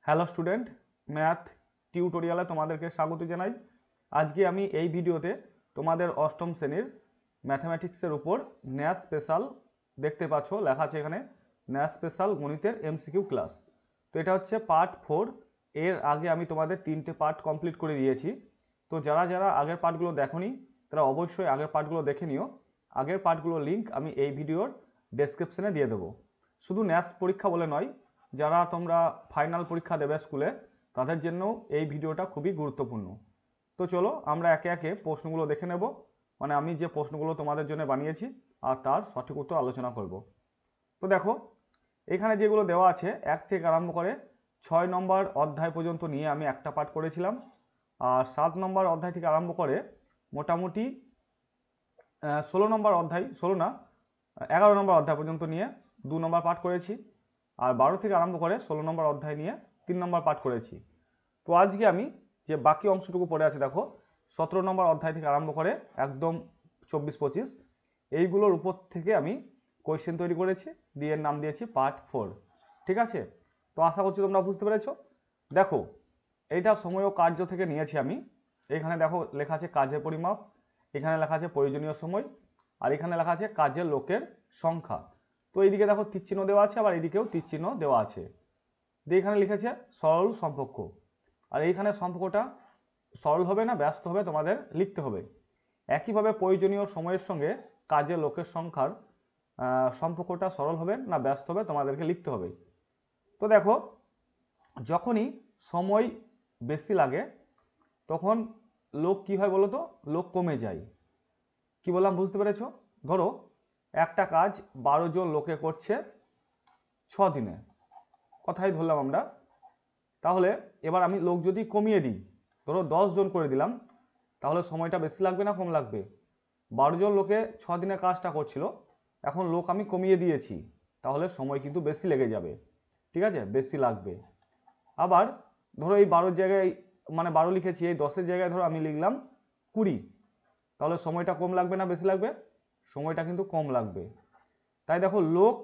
Hello student, math টিউটোরিয়ালে তোমাদেরকে স্বাগত জানাই। আজকে আমি এই ভিডিওতে তোমাদের অষ্টম শ্রেণীর ম্যাথামেটিক্সের উপর ন্যাশ স্পেশাল দেখতে পাচ্ছ, লেখা আছে এখানে ন্যাশ স্পেশাল গণিতের এমসিকিউ ক্লাস। তো এটা হচ্ছে পার্ট 4। এর আগে আমি তোমাদের 3টে পার্ট কমপ্লিট করে দিয়েছি। তো যারা যারা আগের পার্টগুলো দেখোনি তারা অবশ্যই আগের পার্টগুলো দেখে নিও। আগের পার্টগুলোর লিঙ্ক আমি এই ভিডিওর ডেসক্রিপশনে দিয়ে দেবো। শুধু ন্যাশ পরীক্ষা বলে নয়, যারা তোমরা ফাইনাল পরীক্ষা দেবে স্কুলে তাদের জন্য এই ভিডিওটা খুবই গুরুত্বপূর্ণ। তো চলো আমরা একে একে প্রশ্নগুলো দেখে নেব, মানে আমি যে প্রশ্নগুলো তোমাদের জন্য বানিয়েছি আর তার সঠিক উত্তর আলোচনা করব। তো দেখো এখানে যেগুলো দেওয়া আছে 1 থেকে আরম্ভ করে 6 নম্বর অধ্যায় পর্যন্ত নিয়ে আমি একটা পাঠ করেছিলাম, আর 7 নম্বর অধ্যায় থেকে আরম্ভ করে মোটামুটি 16 নম্বর অধ্যায় 16 না 11 নম্বর অধ্যায় পর্যন্ত নিয়ে 2 নম্বর পাঠ করেছি, আর 12 থেকে আরম্ভ করে 16 নম্বর অধ্যায় নিয়ে 3 নম্বর পাঠ করেছি। তো আজকে আমি যে বাকি অংশটুকু পড়ে আছে দেখো 17 নম্বর অধ্যায় থেকে আরম্ভ করে একদম 24-25 এইগুলোর উপর থেকে আমি কোয়েশ্চেন তৈরি করেছি, দিয়ে নাম দিয়েছি পার্ট 4। ঠিক আছে, তো আশা করছি তোমরা বুঝতে পেরেছো। দেখো এইটা সময় ও কার্য থেকে নিয়েছি আমি। এখানে দেখো লেখা আছে কাজের পরিমাপ, এখানে লেখা আছে প্রয়োজনীয় সময়, আর এখানে লেখা আছে কাজের লোকের সংখ্যা। তো এইদিকে দেখো তীরচিহ্ন দেওয়া আছে, আবার এইদিকেও তীরচিহ্ন দেওয়া আছে। দিয়ে এখানে লিখেছে সরল সম্পর্ক, আর এইখানে সম্পর্কটা সরল হবে না ব্যস্ত হবে তোমাদের লিখতে হবে। একইভাবে প্রয়োজনীয় সময়ের সঙ্গে কাজের লোকের সংখ্যার সম্পর্কটা সরল হবে না ব্যস্ত হবে তোমাদেরকে লিখতে হবে। তো দেখো যখনই সময় বেশি লাগে তখন লোক কী হয় বলো তো, লোক কমে যায়। কি বললাম বুঝতে পেরেছো? ধরো একটা কাজ 12 জন লোকে করছে 6 দিনে, কথাই ধরলাম আমরা। তাহলে এবার আমি লোক যদি কমিয়ে দিই, ধরো 10 জন করে দিলাম, তাহলে সময়টা বেশি লাগবে না কম লাগবে? 12 জন লোকে 6 দিনে কাজটা করছিল, এখন লোক আমি কমিয়ে দিয়েছি, তাহলে সময় কিন্তু বেশি লেগে যাবে। ঠিক আছে, বেশি লাগবে। আবার ধরো এই 12 জায়গায় মানে 12 লিখেছি, এই 10-এর জায়গায় ধরো আমি লিখলাম 20, তাহলে সময়টা কম লাগবে না বেশি লাগবে? সময়টা কিন্তু কম লাগবে। তাই দেখো লোক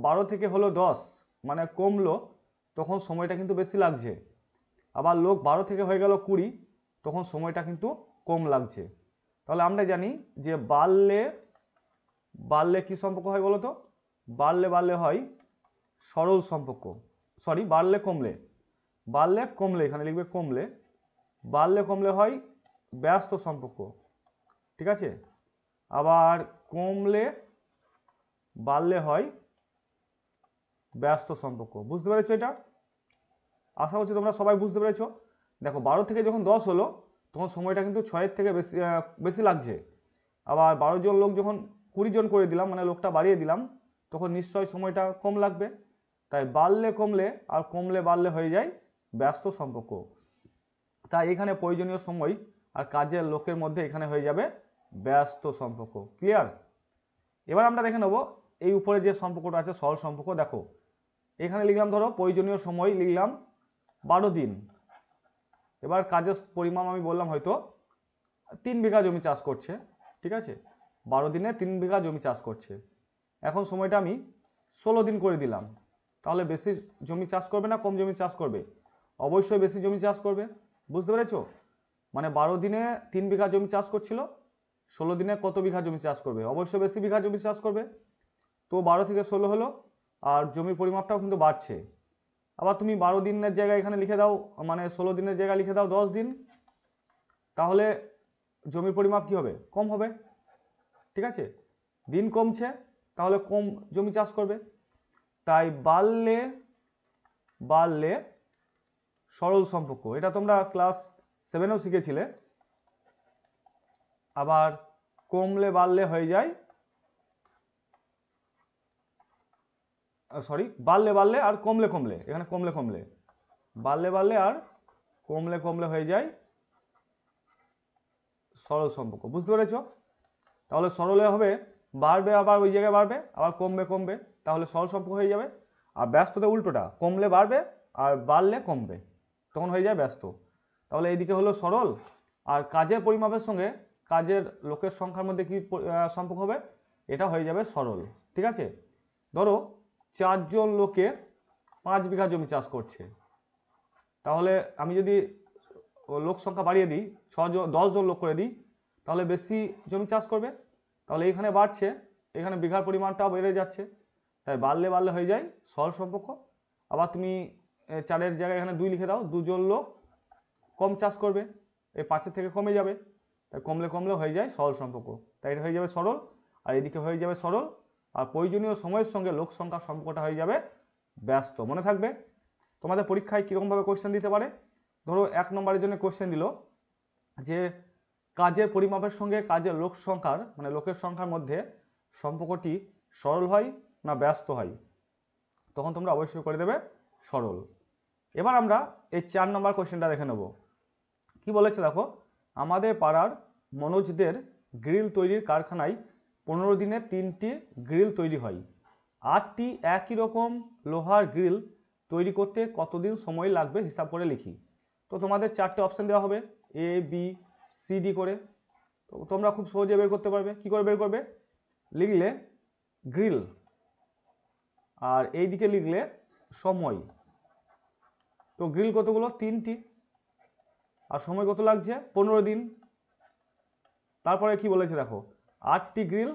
12 থেকে হলো 10 মানে কমলো, তখন সময়টা কিন্তু বেশি লাগছে। আবার লোক 12 থেকে হয়ে গেল 20, তখন সময়টা কিন্তু কম লাগছে। তাহলে আমরা জানি যে বাড়লে বাড়লে কি সম্পর্ক হয় বলো তো? বাড়লে বাড়লে হয় সরল সম্পর্ক, সরি বাড়লে কমলে, বাড়লে কমলে এখানে লিখবে কমলে, বাড়লে কমলে হয় ব্যস্ত সম্পর্ক। ঠিক আছে, আবার কমলে বাড়লে হয় ব্যস্ত সম্পর্ক। বুঝতে পেরেছো এটা? আশা করছি তোমরা সবাই বুঝতে পেরেছো। দেখো 12 থেকে যখন 10 হলো তখন সময়টা কিন্তু 6-এর থেকে বেশি লাগছে। আবার 12 জন লোক যখন 20 জন করে দিলাম, মানে লোকটা বাড়িয়ে দিলাম, তখন নিশ্চয়ই সময়টা কম লাগবে। তাই বাড়লে কমলে আর কমলে বাড়লে হয়ে যায় ব্যস্ত সম্পর্ক। তাই এখানে প্রয়োজনীয় সময় আর কাজের লোকের মধ্যে এখানে হয়ে যাবে ব্যস্ত সম্পর্ক। ক্লিয়ার? এবার আমরা দেখে নেব এই উপরে যে সম্পর্কটা আছে সরল সম্পর্ক। দেখো এখানে লিখলাম ধরো প্রয়োজনীয় সময় লিখলাম 12 দিন। এবার কাজের পরিমাণ আমি বললাম হয়তো 3 বিঘা জমি চাষ করছে। ঠিক আছে, 12 দিনে 3 বিঘা জমি চাষ করছে। এখন সময়টা আমি 16 দিন করে দিলাম, তাহলে বেশি জমি চাষ করবে না কম জমি চাষ করবে? অবশ্যই বেশি জমি চাষ করবে। বুঝতে পেরেছো? মানে 12 দিনে 3 বিঘা জমি চাষ করছিল, 16 দিনে কত বিঘা জমি চাষ করবে? অবশ্যই বেশি বিঘা জমি চাষ করবে। তো 12 থেকে 16 হলো, আর জমির পরিমাপটাও কিন্তু বাড়ছে। আবার তুমি 12 দিনের জায়গায় এখানে লিখে দাও, মানে 16 দিনের জায়গায় লিখে দাও 10 দিন, তাহলে জমির পরিমাপ কি হবে? কম হবে। ঠিক আছে, দিন কমছে তাহলে কম জমি চাষ করবে। তাই বাড়লে বাড়লে সরল সম্পর্ক, এটা তোমরা ক্লাস 7-এও শিখেছিলে। আবার কমলে বাড়লে হয়ে যায়, সরি বাড়লে বাড়লে আর কমলে কমলে, এখানে কমলে কমলে, বাড়লে বাড়লে আর কমলে কমলে হয়ে যায় সরল সম্পর্ক। বুঝতে পেরেছো? তাহলে সরলে হবে বাড়বে আবার ওই জায়গায় বাড়বে, আবার কমবে কমবে, তাহলে সরল সম্পর্ক হয়ে যাবে। আর ব্যস্ততা উল্টোটা, কমলে বাড়বে আর বাড়লে কমবে, তখন হয়ে যায় ব্যস্ত। তাহলে এইদিকে হলো সরল, আর কাজের পরিমাপের সঙ্গে কাজের লোকের সংখ্যার মধ্যে কি সম্পর্ক হবে? এটা হয়ে যাবে সরল। ঠিক আছে, ধরো 4 জন লোকে 5 বিঘা জমি চাষ করছে, তাহলে আমি যদি লোক সংখ্যা বাড়িয়ে দিই, 10 জন লোক করে দিই, তাহলে বেশি জমি চাষ করবে। তাহলে এখানে বাড়ছে, এখানে বিঘার পরিমাণটাও বেড়ে যাচ্ছে, তাই বাড়লে বাড়লে হয়ে যায় সরল সম্পর্ক। আবার তুমি 4-এর জায়গায় এখানে 2 লিখে দাও, 2 জন লোক কম চাষ করবে, এই 5-এর থেকে কমে যাবে, তাই কমলে কমলে হয়ে যায় সরল সম্পর্ক। তাই এটা হয়ে যাবে সরল, আর এদিকে হয়ে যাবে সরল, আর প্রয়োজনীয় সময়ের সঙ্গে লোক সংখ্যার সম্পর্কটা হয়ে যাবে ব্যস্ত। মনে থাকবে তোমাদের পরীক্ষায় কীরকমভাবে কোয়েশ্চেন দিতে পারে। ধরো 1 নম্বরের জন্য কোয়েশ্চেন দিল যে কাজের পরিমাপের সঙ্গে কাজের লোক সংখ্যার মানে লোকের সংখ্যার মধ্যে সম্পর্কটি সরল হয় না ব্যস্ত হয়, তখন তোমরা অবশ্যই করে দেবে সরল। এবার আমরা এই 4 নম্বর কোয়েশ্চেনটা দেখে নেব। কি বলেছে দেখো, আমাদের পাড়ার মনোজদের গ্রিল তৈরির কারখানায় 15 দিনে 3টি গ্রিল তৈরি হয়। 8টি একই রকম লোহার গ্রিল তৈরি করতে কতদিন সময় লাগবে হিসাব করে লিখি। তো তোমাদের 4টে অপশান দেওয়া হবে, এ বি সি ডি করে। তো তোমরা খুব সহজে বের করতে পারবে। কি করে বের করবে, লিখলে গ্রিল আর এই দিকে লিখলে সময়। তো গ্রিল কতগুলো, 3টি, আর সময় কত লাগছে 15 দিন। তারপরে কি বলেছে দেখো, 8টি গ্রিল,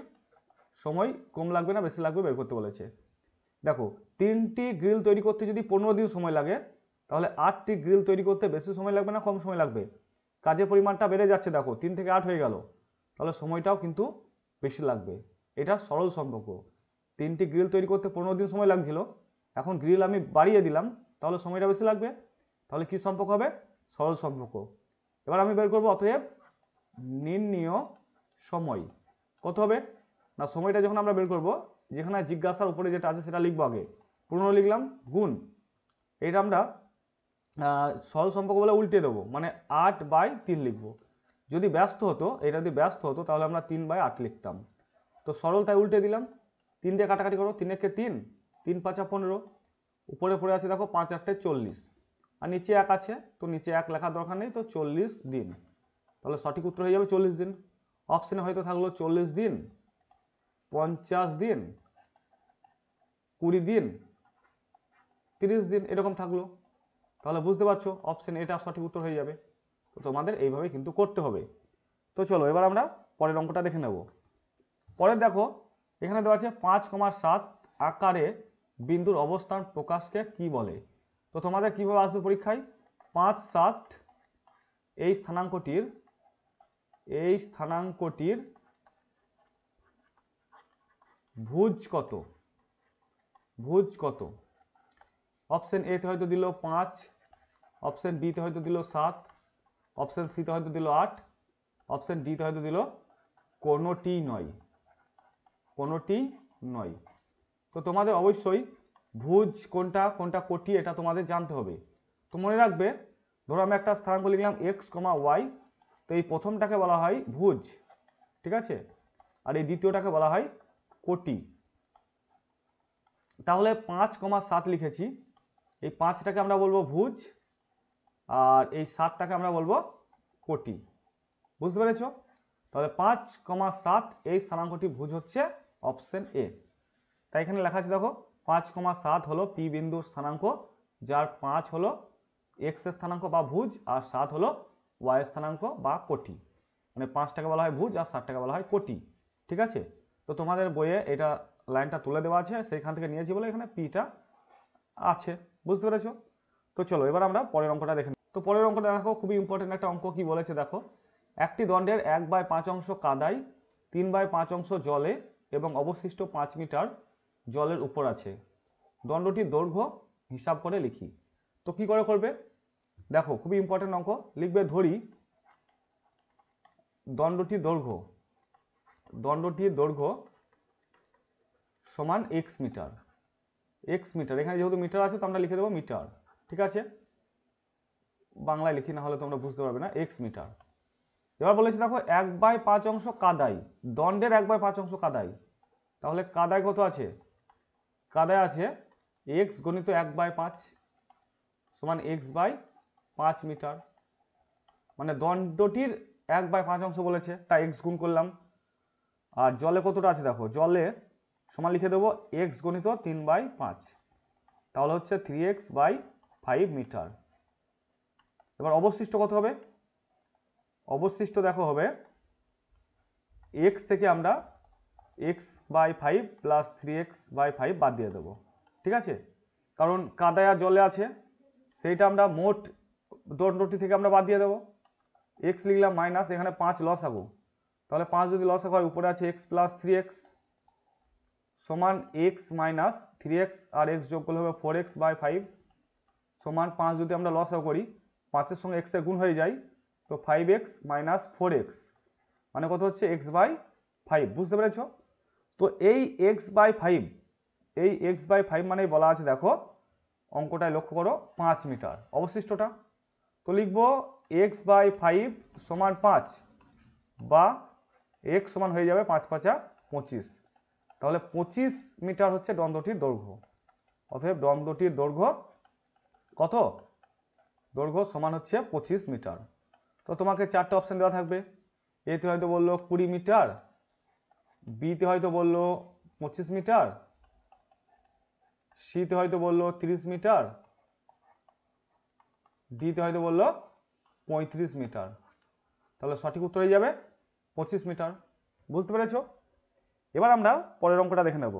সময় কম লাগবে না বেশি লাগবে বের করতে বলেছে। দেখো 3টি গ্রিল তৈরি করতে যদি 15 দিন সময় লাগে, তাহলে 8টি গ্রিল তৈরি করতে বেশি সময় লাগবে না কম সময় লাগবে। কাজের পরিমাণটা বেড়ে যাচ্ছে, দেখো 3 থেকে 8 হয়ে গেল, তাহলে সময়টাও কিন্তু বেশি লাগবে। এটা সরল সম্পর্ক। 3টি গ্রিল তৈরি করতে 15 দিন সময় লাগছিল, এখন গ্রিল আমি বাড়িয়ে দিলাম, তাহলে সময়টা বেশি লাগবে, তাহলে কি সম্পর্ক হবে, সরল সম্পর্ক। এবার আমি বের করবো, অতএব নির্ণীয় সময় কত হবে না, সময়টা যখন আমরা বের করব, যেখানে জিজ্ঞাসার উপরে যেটা আছে সেটা লিখবো আগে, 15 লিখলাম গুণ, এটা আমরা সরল সম্পর্ক বলে উল্টে দেবো, মানে 8/3 লিখবো। যদি ব্যস্ত হতো, এটা যদি ব্যস্ত হতো তাহলে আমরা 3/8 লিখতাম। তো সরল তাই উল্টে দিলাম, 3 দিয়ে কাটাকাটি করো, 3 একে 3, 3 5 15, উপরে পড়ে আছে দেখো 5 8 40, আর নিচে 1 আছে, তো নিচে 1 লেখার দরকার নেই, তো 40 দিন। তাহলে সঠিক উত্তর হয়ে যাবে 40 দিন। অপশানে হয়তো থাকলো 40 দিন, 50 দিন, 20 দিন, 30 দিন, এরকম থাকলো। তাহলে বুঝতে পারছো অপশন এটা সঠিক উত্তর হয়ে যাবে। তো তোমাদের এইভাবে কিন্তু করতে হবে। তো চলো এবার আমরা পরের অঙ্কটা দেখে নেব। পরে দেখো এখানে দেওয়া আছে 5,7 আকারে বিন্দুর অবস্থান প্রকাশকে কি বলে। তো তোমাদের কিভাবে আসবে পরীক্ষায়, 5 7 এই স্থানাঙ্কটির ভুজ কত। অপশন এ তে হয়তো দিল 5, অপশন বি তে হয়তো দিল 7, অপশন সি তে হয়তো দিল 8, অপশন ডি তে হয়তো দিল কোনোটি নয়। তো তোমাদের অবশ্যই ভুজ কোনটা কোনটা কোটি এটা তোমাদের জানতে হবে। তো মনে রাখবে, ধরো আমি একটা স্থানাঙ্ক লিখলাম x, y, তো এই প্রথমটাকে বলা হয় ভুজ, ঠিক আছে, আর এই দ্বিতীয়টাকে বলা হয় কোটি। তাহলে 5,7 লিখেছি, এই 5টাকে আমরা বলবো ভুজ, আর এই 7টাকে আমরা বলবো কোটি। বুঝতে পেরেছো? তাহলে 5,7 এই স্থানাঙ্কটি ভুজ হচ্ছে অপশন এ। তাই এখানে লেখা আছে দেখো, 5,7 হলো পি বিন্দুর স্থানাঙ্ক, যার 5 হলো এক্স এর স্থানাঙ্ক বা ভুজ, আর 7 হলো ওয়াই এর স্থানাঙ্ক বা কোটি। মানে 5টাকে বলা হয় ভুজ আর 7টাকে বলা হয় কোটি, ঠিক আছে। তো তোমাদের বইয়ে এটা লাইনটা তুলে দেওয়া আছে, সেইখান থেকে নিয়েছি বলে এখানে পিটা আছে। বুঝতে পেরেছো? তো চলো এবার আমরা পরের অঙ্কটা দেখে নিই। তো পরের অঙ্কটা দেখো, খুবই ইম্পর্টেন্ট একটা অঙ্ক। কি বলেছে দেখো, একটি দণ্ডের 1/5 অংশ কাদায়, 3/5 অংশ জলে এবং অবশিষ্ট 5 মিটার জলের উপর আছে। দণ্ডটির দৈর্ঘ্য হিসাব করে লিখি। তো কি করে করবে দেখো, খুবই ইম্পর্টেন্ট অঙ্ক। লিখবে ধরি দণ্ডটির দৈর্ঘ্য সমান এক্স মিটার। এখানে যেহেতু মিটার আছে তো আমরা লিখে দেবো মিটার, ঠিক আছে, বাংলায় লিখি, না হলে তোমরা বুঝতে পারবে না, এক্স মিটার। এবার বলেছে দেখো 1/5 অংশ কাদাই, দণ্ডের 1/5 অংশ কাদাই, তাহলে কাদায় কত আছে, কাদায় আছে এক্স গণিত 1/5 সমান x/5 মিটার, মানে দণ্ডটির 1/5 অংশ বলেছে তাই এক্স গুণ করলাম। আর জলে কতটা আছে দেখো, জলে সমান লিখে দেবো এক্স গণিত 3/5, তাহলে হচ্ছে 3x/5 মিটার। এবার অবশিষ্ট কত হবে? অবশিষ্ট দেখো হবে এক্স থেকে আমরা x/5 প্লাস 3x/5 বাদ দিয়ে দেবো, ঠিক আছে? কারণ কাদায় আর জলে আছে, সেইটা আমরা মোট দণ্ডটি থেকে আমরা বাদ দিয়ে দেবো। এক্স লিখলাম মাইনাস, এখানে 5 লসাগু, তাহলে 5 যদি লসাগু হয় উপরে আছে এক্স প্লাস 3x সমান এক্স মাইনাস 3x আর এক্স যোগ করলে হবে 4x/5 সমান 5 যদি আমরা লসাগু করি 5-এর সঙ্গে x এর গুণ হয়ে যায়, তো 5x মাইনাস 4x মানে কত হচ্ছে x/5, বুঝতে পেরেছ? তো এই x/5, এই x/5 মানে বলা আছে দেখো অঙ্কটায় লক্ষ্য করো 5 মিটার অবশিষ্টটা। তো লিখব x/5 সমান 5 বা x সমান হয়ে যাবে 5×5 = 25, তাহলে 25 মিটার হচ্ছে দ্বন্দ্বটির দৈর্ঘ্য। অতএব দ্বন্দ্বটির দৈর্ঘ্য কত? দৈর্ঘ্য সমান হচ্ছে 25 মিটার। তো তোমাকে 4টে অপশন দেওয়া থাকবে, এতে হয়তো বললো 20 মিটার, বিতে হয়তো বললো 25 মিটার, সিতে হয়তো বললো 30 মিটার, ডিতে হয়তো বললো 35 মিটার। তাহলে সঠিক উত্তর হয়ে যাবে 25 মিটার, বুঝতে পেরেছ? এবার আমরা পরের অঙ্কটা দেখে নেব।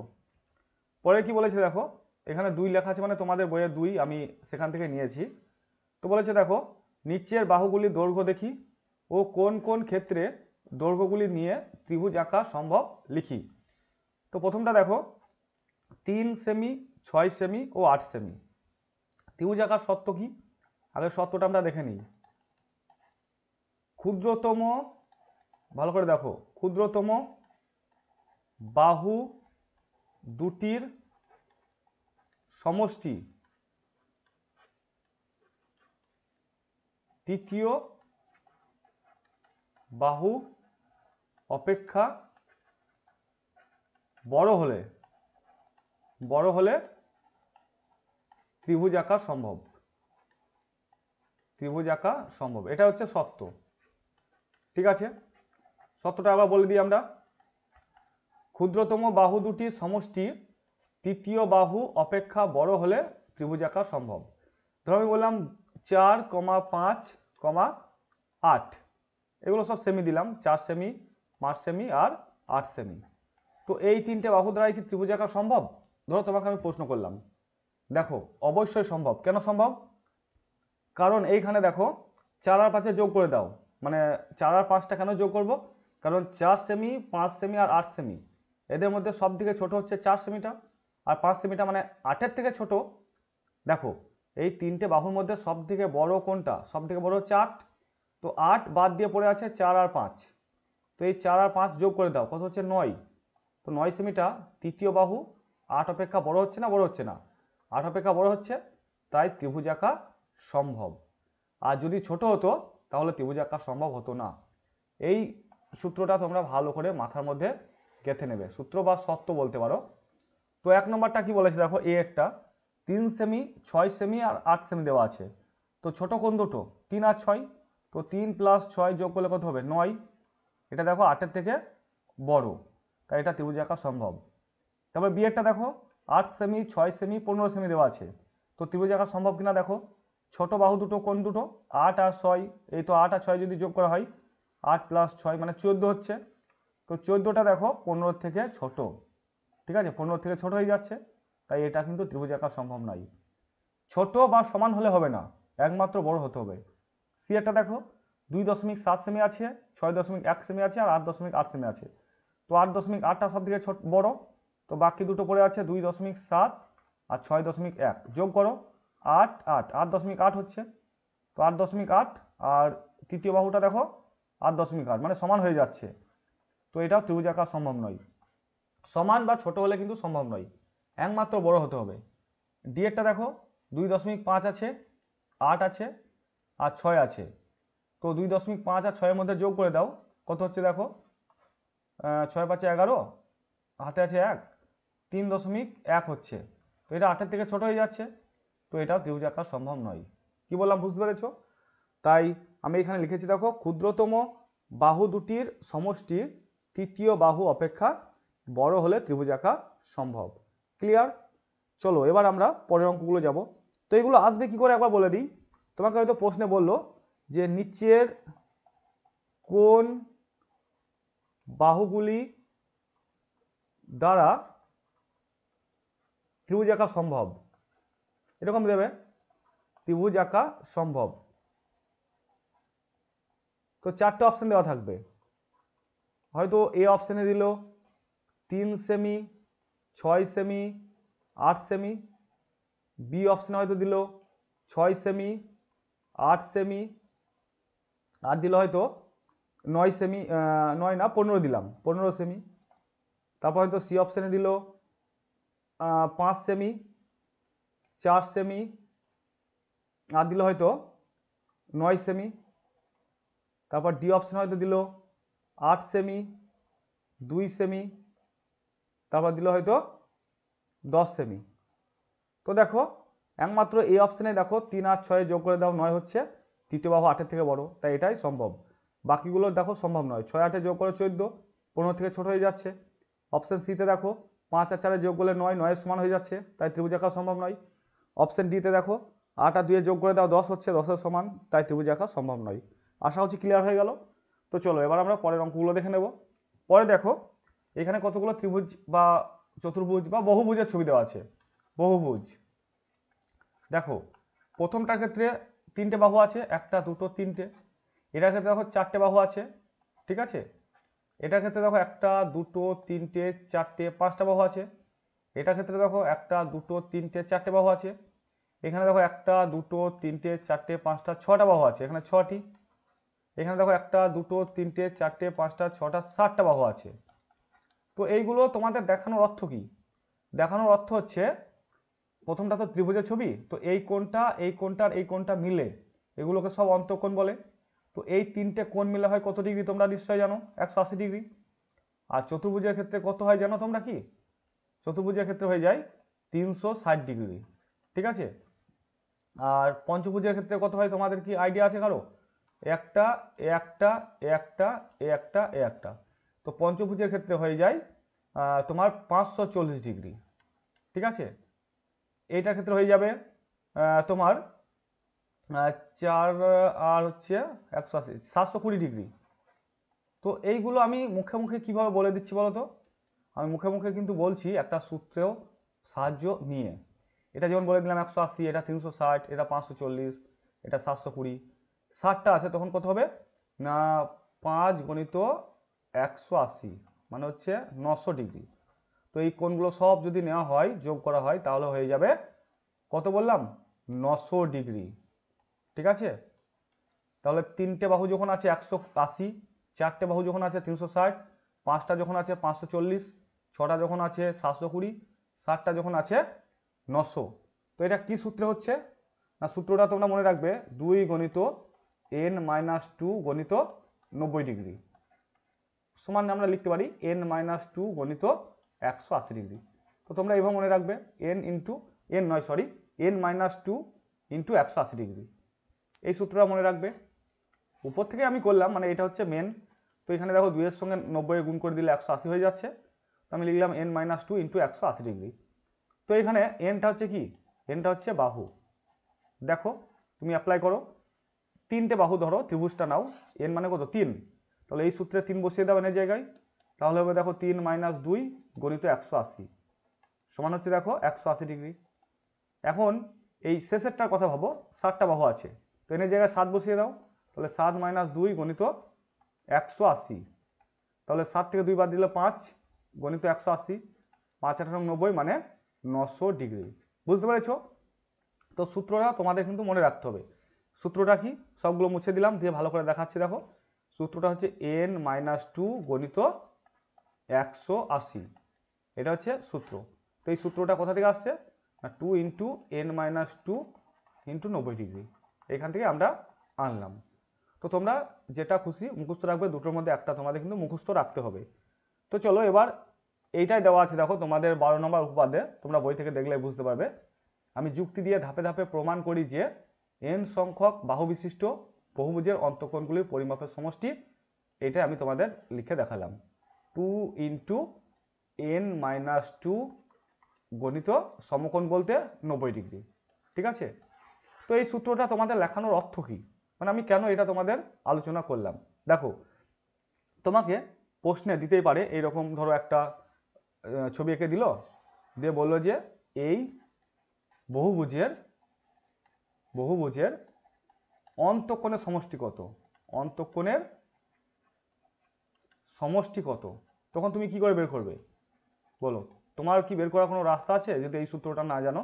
পরে কি বলেছে দেখো, এখানে 2 লেখা আছে মানে তোমাদের বইয়ে 2, আমি সেখান থেকে নিয়েছি। তো বলেছে দেখো নিচের বাহুগুলির দৈর্ঘ্য দেখি ও কোন কোন ক্ষেত্রে দৈর্ঘ্যগুলি নিয়ে ত্রিভুজ আঁকা সম্ভব লিখি। তো প্রথমটা দেখো 3 সেমি, 6 সেমি ও 8 সেমি। ত্রিভুজ আঁকার শর্ত কি? আগে শর্তটা আমরা দেখে নিই। ক্ষুদ্রতম, ভালো করে দেখো, ক্ষুদ্রতম বাহু দুটির সমষ্টি তৃতীয় বাহু অপেক্ষা বড় হলে ত্রিভুজ আঁকা সম্ভব। ত্রিভুজ আঁকা সম্ভব, এটা হচ্ছে শর্ত, ঠিক আছে? শর্তটা আবার বলে দিই আমরা। ক্ষুদ্রতম বাহু দুটির সমষ্টি তৃতীয় বাহু অপেক্ষা বড় হলে ত্রিভুজ আঁকা সম্ভব। ধরো আমি বললাম 4, 5, 8, এগুলো সব সেমি দিলাম, 4 সেমি, 5 সেমি আর 8 সেমি। তো এই 3টে বাহু দ্বারাই কি ত্রিভুজ আঁকা সম্ভব? ধরো তোমাকে আমি প্রশ্ন করলাম, দেখো অবশ্যই সম্ভব। কেন সম্ভব? কারণ এইখানে দেখো 4 আর 5 যোগ করে দাও, মানে 4 আর 5টা কেন যোগ করব? কারণ 4 সেমি, 5 সেমি আর 8 সেমি, এদের মধ্যে সব থেকে ছোট হচ্ছে 4 সেমিটা, আর 5 সেমিটা মানে 8-এর থেকে ছোট। দেখো এই 3টে বাহুর মধ্যে সব থেকে বড় কোনটা? সব থেকে বড় হচ্ছে 8, তো 8 বাদ দিয়ে পড়ে আছে 4 আর 5, তো এই 4 আর 5 যোগ করে দাও, কত হচ্ছে 9। তো 9 সেমিটা তৃতীয় বাহু 8 অপেক্ষা বড় হচ্ছে না? বড় হচ্ছে না? 8 অপেক্ষা বড় হচ্ছে, তাই ত্রিভুজ আঁকা সম্ভব। আর যদি ছোট হতো তাহলে ত্রিভুজ আঁকা সম্ভব হতো না। এই সূত্রটা তোমরা ভালো করে মাথার মধ্যে গেঁথে নেবে, সূত্র বা শর্ত বলতে পারো। তো 1 নম্বরটা কি বলেছে দেখো, এ একটা 3 সেমি, 6 সেমি আর 8 সেমি দেওয়া আছে। তো ছোট কোন দুটো? 3 আর 6, তো 3 + 6 যোগ করলে কত হবে? 9। এটা দেখো 8-এর থেকে বড়, তাই এটা ত্রিভুজ আঁকা সম্ভব। তারপর বি একটা দেখো 8 সেমি, 6 সেমি, 15 সেমি দেওয়া আছে। তো ত্রিভুজ আঁকা সম্ভব কিনা দেখো, ছোট বাহু দুটো কোন দুটো? 8 আর 6, এই তো 8 আর 6 যদি যোগ করা হয় 8 + 6 মানে 14 হচ্ছে। তো 14টা দেখো 15 থেকে ছোট, ঠিক আছে? 15 থেকে ছোট হয়ে যাচ্ছে, তাই এটা কিন্তু ত্রিভুজ আঁকা সম্ভব নয়। ছোট বা সমান হলে হবে না, একমাত্র বড় হতে হবে। সি একটা দেখো 2.7 সেমি আছে, 6.1 সেমি আছে আর 8.8 সেমি আছে। তো 8.8টা সব থেকে ছোট বড়, তো বাকি দুটো পড়ে আছে 2.7 আর 6.1, যোগ করো 8, 8, 8.8 হচ্ছে। তো 8.8 আর তৃতীয় বাহুটা দেখো 8.8 মানে সমান হয়ে যাচ্ছে, তো এটাও ত্রিভুজ আঁকা সম্ভব নয়। সমান বা ছোট হলে কিন্তু সম্ভব নয়, একমাত্র বড় হতে হবে। ডি একটা দেখো 2.5 আছে, 8 আছে আর 6 আছে। তো 2.5 আর 6-এর মধ্যে যোগ করে দাও, কত হচ্ছে দেখো 6 × 5 = 11, হাতে আছে 1, 3.1 হচ্ছে। তো এটা 8-এর থেকে ছোট হয়ে যাচ্ছে, তো এটাও ত্রিভুজ আঁকা সম্ভব নয়। কি বললাম বুঝতে পেরেছো? তাই আমি এখানে লিখেছি দেখো ক্ষুদ্রতম বাহু দুটির সমষ্টি তৃতীয় বাহু অপেক্ষা বড় হলে ত্রিভুজ আঁকা সম্ভব। ক্লিয়ার? চলো এবার আমরা পরের অঙ্কগুলো যাব। তো এগুলো আসবে কি করে একবার বলে দিই। তোমাকে হয়তো প্রশ্নে বললো যে নিচের কোন বাহুগুলি দ্বারা ত্রিভুজ আঁকা সম্ভব, এরকম দেবে ত্রিভুজ আঁকা সম্ভব। তো চারটে অপশন দেওয়া থাকবে, হয়তো এ অপশানে দিল 3 সেমি, 6 সেমি, 8 সেমি, বি অপশানে হয়তো দিল 6 সেমি, 8 সেমি, আর দিল হয়তো 9 সেমি, 9 না 15 দিলাম, 15 সেমি। তারপর হয়তো সি অপশানে দিল 5 সেমি, 4 সেমি, আর দিল হয়তো 9 সেমি। তারপর ডি অপশানে হয়তো দিল 8 সেমি, 2 সেমি, তারপর দিল হয়তো 10 সেমি। তো দেখো একমাত্র এই অপশানে দেখো 3 আর 6 যোগ করে দাও 9 হচ্ছে, তৃতীয় বাহু 8-এর থেকে বড়, তাই এটাই সম্ভব। বাকিগুলো দেখো সম্ভব নয়। 6 8-এ যোগ করে 14, 15 থেকে ছোট হয়ে যাচ্ছে। অপশান সিতে দেখো 5 আর 4-এ যোগ করলে 9, 9-এর সমান হয়ে যাচ্ছে, তাই ত্রিভুজ আঁকা সম্ভব নয়। অপশান ডিতে দেখো 8 আর 2-এ যোগ করে দাও 10 হচ্ছে, 10-এর সমান, তাই ত্রিভুজ আঁকা সম্ভব নয়। আশা হচ্ছে ক্লিয়ার হয়ে গেল। তো চলো এবার আমরা পরের অঙ্কগুলো দেখে নেব। পরে দেখো এখানে কতগুলো ত্রিভুজ বা চতুর্ভুজ বা বহুভুজের ছবি দেওয়া আছে। বহুভুজ দেখো প্রথমটার ক্ষেত্রে 3টে বাহু আছে, 1টা 2টো 3টে। এটার ক্ষেত্রে দেখো 4টে বাহু আছে, ঠিক আছে। এটার ক্ষেত্রে দেখো 1টা 2টো 3টে 4টে 5টা বাহু আছে। এটার ক্ষেত্রে দেখো 1টা 2টো 3টে 4টে বাহু আছে। এখানে দেখো 1টা 2টো 3টে 4টে 5টা 6টা বাহু আছে, এখানে 6টি। এখানে দেখো 1টা 2টো 3টে 4টে 5টা 6টা 7টা বাহু আছে। তো এইগুলো তোমাদের দেখানোর অর্থ কি? দেখানোর অর্থ হচ্ছে প্রথমটা তো ত্রিভুজের ছবি, তো এই কোণটা এই কোণটার এই কোণটা মিলে এগুলোকে সব অন্তঃকোণ বলে। তো এই 3টে কোণ মিলে হয় কত ডিগ্রি তোমরা নিশ্চয়ই জানো, 180 ডিগ্রি। আর চতুর্ভুজের ক্ষেত্রে কত হয় জানো তোমরা কি? চতুর্ভুজের ক্ষেত্রে হয়ে যায় 360 ডিগ্রি, ঠিক আছে। আর পঞ্চভুজের ক্ষেত্রে কত হয় তোমাদের কি আইডিয়া আছে কারো? একটা একটা একটা একটা একটা। তো পঞ্চভুজের ক্ষেত্রে হয়ে যায় তোমার 540 ডিগ্রি, ঠিক আছে। এইটার ক্ষেত্রে হয়ে যাবে তোমার 4 আর হচ্ছে 180, 720 ডিগ্রি। তো এইগুলো আমি মুখে মুখে কীভাবে বলে দিচ্ছি বলো তো? আমি মুখে মুখে কিন্তু বলছি একটা সূত্রেও সাহায্য নিয়ে। এটা যেমন বলে দিলাম 180, এটা 360, এটা 540, এটা 720। 60টা আছে তখন কত হবে না 5 গুণিত 180 মানে হচ্ছে 900 ডিগ্রি। তো এই কোণগুলো সব যদি নেওয়া হয় যোগ করা হয় তাহলে হয়ে যাবে কত বললাম 900 ডিগ্রি, ঠিক আছে। তাহলে 3টে বাহু যখন আছে 180, 4টে বাহু যখন আছে 360, 5টা যখন আছে 540, 6টা যখন আছে 720, 7টা যখন আছে 900। তো এটা কি সূত্রে হচ্ছে না, সূত্রটা তোমরা মনে রাখবে 2 গণিত n-2 গণিত 90 ডিগ্রি সমান আমরা লিখতে পারি n-2 গণিত 180 ডিগ্রি। তো তোমরা এইভাবে মনে রাখবে n-2 ইন্টু 180 ডিগ্রি, এই সূত্রটা মনে রাখবে। উপর থেকে আমি করলাম মানে এটা হচ্ছে মেন। তো এখানে দেখো 2 এর সঙ্গে 90 গুণ করে দিলে 180 হয়ে যাচ্ছে, তো আমি লিখলাম n-2 ইন্টু 180 ডিগ্রি। তো এখানে এনটা হচ্ছে কি, এনটা হচ্ছে বাহু। দেখো তুমি অ্যাপ্লাই করো, 3টে বাহু ধরো, ত্রিভুজটা নাও, এন মানে কত 3, তাহলে এই সূত্রে 3 বসিয়ে দাও এনের জায়গায়, তাহলে হবে দেখো 3-2 গণিত 180 সমান হচ্ছে দেখো 180 ডিগ্রি। এখন এই শেষেরটার কথা ভাবো, 7টা বাহু আছে, তো এনের জায়গায় 7 বসিয়ে দাও, তাহলে 7-2 গণিত 180, তাহলে 7 থেকে 2 বাদ দিলে 5 গণিত 180, 5-8-90 মানে 900 ডিগ্রি। বুঝতে পেরেছো? তো সূত্রটা তোমাদের কিন্তু মনে রাখতে হবে। সূত্রটা কি সবগুলো মুছে দিলাম, দিয়ে ভালো করে দেখাচ্ছি। দেখো সূত্রটা হচ্ছে n-2 গণিত 180, এটা হচ্ছে সূত্র। তো এই সূত্রটা কোথা থেকে আসছে না 2 ইন্টু n-2 ইন্টু 90 ডিগ্রি, এখান থেকে আমরা আনলাম। তো তোমরা যেটা খুশি মুখস্থ রাখবে, দুটোর মধ্যে একটা তোমাদের কিন্তু মুখস্থ রাখতে হবে। তো চলো এবার এইটাই দেওয়া আছে দেখো তোমাদের 12 নম্বর উপপাদ্যে, তোমরা বই থেকে দেখলে বুঝতে পারবে। আমি যুক্তি দিয়ে ধাপে ধাপে প্রমাণ করি যে n সংখ্যক বাহু বিশিষ্ট বহুভুজের অন্তঃকোণগুলির পরিমাপের সমষ্টি, এটা আমি তোমাদের লিখে দেখালাম 2 ইন্টু n-2 গণিত সমকোণ বলতে 90 ডিগ্রি, ঠিক আছে। তো তো এই সূত্রটা তোমাদের লেখানোর অর্থ কী, মানে আমি কেন এটা তোমাদের আলোচনা করলাম। দেখো তোমাকে প্রশ্নে দিতেই পারে এইরকম, ধরো একটা ছবি এঁকে দিল, দিয়ে বললো যে এই বহুভুজের অন্তঃকোণের সমষ্টি কত, অন্তঃকোণের সমষ্টি কত, তখন তুমি কি করে বের করবে বলো? তোমার কি বের করার কোনো রাস্তা আছে যদি এই সূত্রটা না জানো?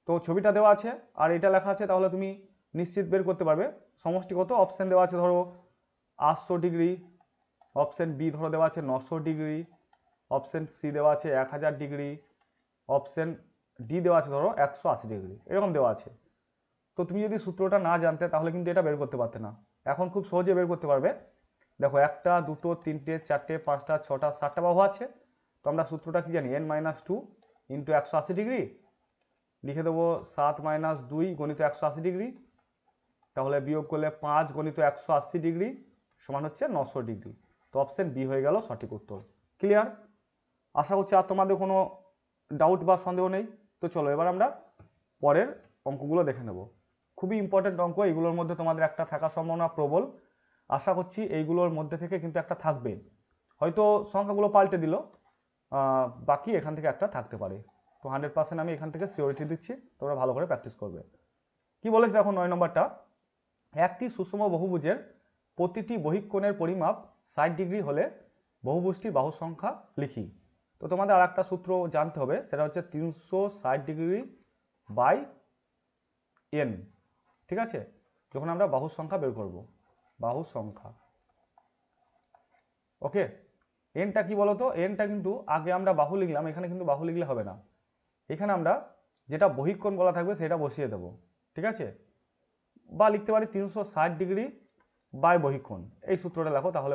তো ছবিটা দেওয়া আছে আর এটা লেখা আছে, তাহলে তুমি নিশ্চিত বের করতে পারবে সমষ্টি কত। অপশান দেওয়া আছে ধরো 800 ডিগ্রি, অপশান বি ধরো দেওয়া আছে 900 ডিগ্রি, অপশান সি দেওয়া আছে 1000 ডিগ্রি, অপশান ডি দেওয়া আছে ধরো 180 ডিগ্রি, এরকম দেওয়া আছে। তো তুমি যদি সূত্রটা না জানতে তাহলে কিন্তু এটা বের করতে পারতে না। এখন খুব সহজে বের করতে পারবে। দেখো 1 2 3 4 5 6 7টা বাহু আছে, তো আমরা সূত্রটা কি জানি, n-2 ইন্টু 180 ডিগ্রি, লিখে দেবো 7 - 2 গণিত 180 ডিগ্রি, তাহলে বিয়োগ করলে 5 গণিত 180 ডিগ্রি সমান হচ্ছে 900 ডিগ্রি। তো অপশান বি হয়ে গেল সঠিক উত্তর। ক্লিয়ার? আশা করছি আর তোমাদের কোনো ডাউট বা সন্দেহ নেই। তো চলো এবার আমরা পরের অঙ্কগুলো দেখে নেব। খুবই ইম্পর্টেন্ট অঙ্ক, এইগুলোর মধ্যে তোমাদের একটা থাকার সম্ভাবনা প্রবল। আশা করছি এইগুলোর মধ্যে থেকে কিন্তু একটা থাকবে, হয়তো সংখ্যাগুলো পাল্টে দিল, বাকি এখান থেকে একটা থাকতে পারে। তো 100% আমি এখান থেকে সিওরিটি দিচ্ছি, তোমরা ভালো করে প্র্যাকটিস করবে। কি বলেছে দেখো 9 নম্বরটা, একটি সুষম বহুভুজের প্রতিটি বহিঃকোণের পরিমাপ 60 ডিগ্রি হলে বহুভুজটির বাহু সংখ্যা লিখি। তো তোমাদের আর একটা সূত্র জানতে হবে, সেটা হচ্ছে 360 ডিগ্রি বাই এন। ঠিক আছে, যখন আমরা বাহু সংখ্যা বের করব, বাহু সংখ্যা, ওকে। এনটা কি বলতো, এনটা কিন্তু আগে আমরা বাহু লিখলাম, এখানে কিন্তু বাহু লিখলে হবে না, এখানে আমরা যেটা বহিঃকোণ বলা থাকবে সেটা বসিয়ে দেব। ঠিক আছে, বা লিখতে পারি 360 ডিগ্রি বাই বহিঃকোণ, এই সূত্রটা লেখো তাহলে